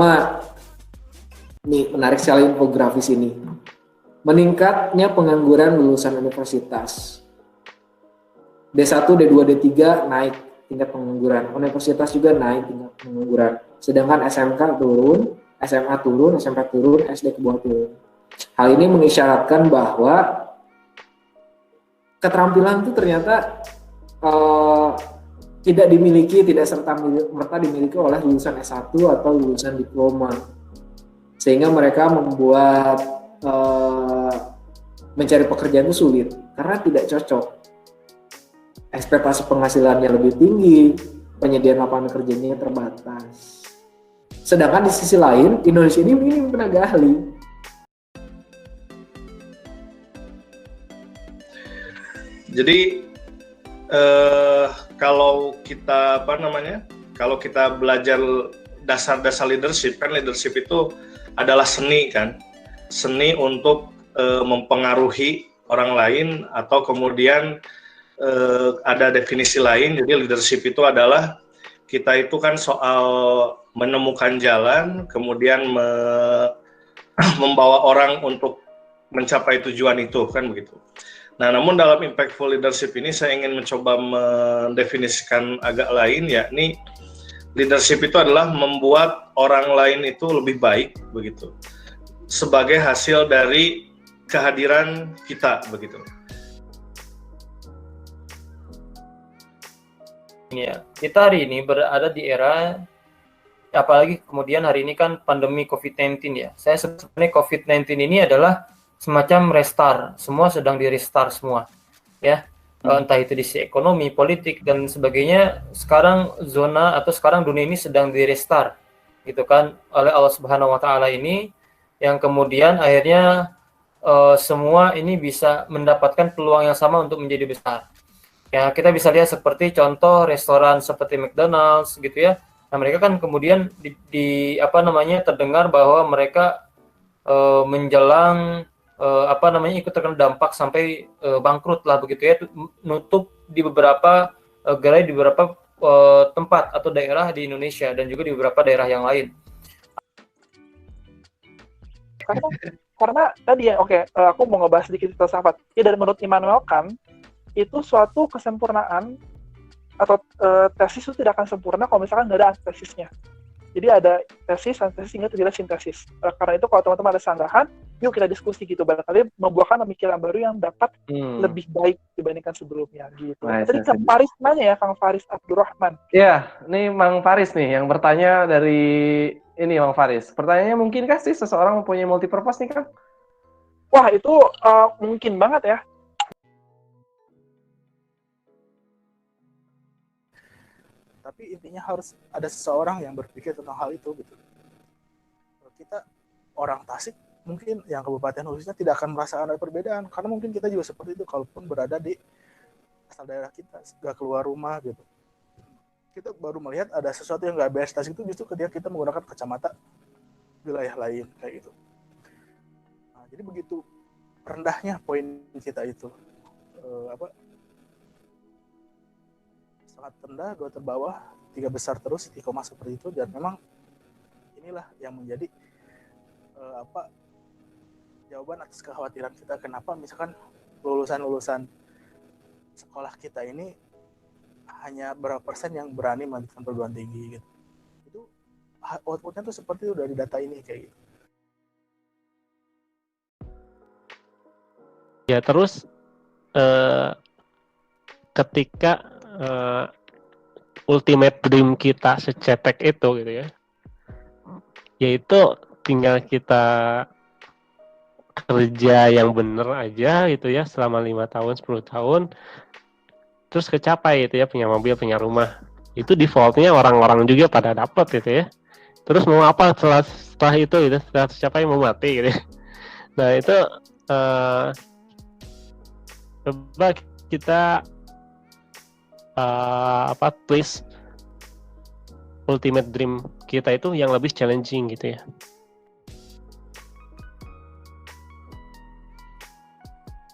pertama, nih menarik sekali infografis ini. Meningkatnya pengangguran lulusan universitas. D1, D2, D3 naik tingkat pengangguran. Universitas juga naik tingkat pengangguran. Sedangkan SMK turun, SMA turun, SMP turun, SD ke bawah turun. Hal ini mengisyaratkan bahwa keterampilan itu ternyata tidak serta-merta dimiliki oleh lulusan S1 atau lulusan diploma. Sehingga mereka membuat mencari pekerjaan itu sulit karena tidak cocok. Ekspektasi penghasilannya lebih tinggi, penyediaan lapangan kerjanya terbatas. Sedangkan di sisi lain, Indonesia ini minim tenaga ahli. Jadi kalau kita kalau kita belajar dasar-dasar leadership, kan leadership itu adalah seni kan, seni untuk mempengaruhi orang lain, atau kemudian ada definisi lain. Jadi leadership itu adalah kita itu kan soal menemukan jalan, kemudian membawa orang untuk mencapai tujuan itu, kan begitu. Nah, namun dalam impactful leadership ini saya ingin mencoba mendefinisikan agak lain, yakni leadership itu adalah membuat orang lain itu lebih baik, begitu, sebagai hasil dari kehadiran kita, begitu. Ya, kita hari ini berada di era, apalagi kemudian hari ini kan pandemi COVID-19 ya. Saya sebenarnya COVID-19 ini adalah semacam restart, semua sedang di restart semua, ya. Entah itu di sisi ekonomi, politik dan sebagainya. Sekarang zona atau sekarang dunia ini sedang di restart, gitu kan, oleh Allah Subhanahu Wa Taala ini, yang kemudian akhirnya semua ini bisa mendapatkan peluang yang sama untuk menjadi besar. Ya, kita bisa lihat seperti contoh restoran seperti McDonald's gitu ya. Nah, mereka kan kemudian terdengar bahwa mereka menjelang ikut terkena dampak sampai bangkrut lah begitu ya, nutup di beberapa gerai di beberapa tempat atau daerah di Indonesia dan juga di beberapa daerah yang lain. Karena tadi ya, aku mau ngebahas sedikit filsafat. Ya, dari menurut Immanuel Kant, itu suatu kesempurnaan atau tesis itu tidak akan sempurna kalau misalkan nggak ada antitesisnya. Jadi ada tesis, antesis hingga terjadi sintesis. Karena itu kalau teman-teman ada sanggahan, yuk kita diskusi gitu. Barangkali membuahkan pemikiran baru yang dapat lebih baik dibandingkan sebelumnya gitu. Tadi Kang Faris nanya ya, Kang Faris Abdurrahman. Iya, ini Mang Faris nih yang bertanya dari ini Mang Faris. Pertanyaannya, mungkinkah sih seseorang mempunyai multipurpose nih, Kang? Wah, itu mungkin banget ya. Tapi intinya harus ada seseorang yang berpikir tentang hal itu gitu. Kita orang Tasik mungkin yang kabupaten khususnya tidak akan merasakan ada perbedaan, karena mungkin kita juga seperti itu kalaupun berada di asal daerah kita, nggak keluar rumah gitu. Kita baru melihat ada sesuatu yang nggak beres Tasik itu justru ketika kita menggunakan kacamata wilayah lain kayak gitu. Nah, jadi begitu rendahnya poin kita itu sangat rendah, 2 terbawah, 3 besar terus, istiqomah seperti itu. Dan memang inilah yang menjadi jawaban atas kekhawatiran kita, kenapa misalkan lulusan sekolah kita ini hanya berapa persen yang berani melanjutkan perguruan tinggi gitu. Itu outputnya tuh seperti itu dari data ini kayak gitu. Ya, terus ketika ultimate dream kita secetek itu gitu ya, yaitu tinggal kita kerja yang bener aja gitu ya selama 5 tahun 10 tahun terus kecapai gitu ya, punya mobil, punya rumah, itu defaultnya orang-orang juga pada dapat gitu ya. Terus mau apa setelah itu gitu, setelah tercapai mau mati gitu ya. Nah itu coba kita twist ultimate dream kita itu yang lebih challenging gitu ya.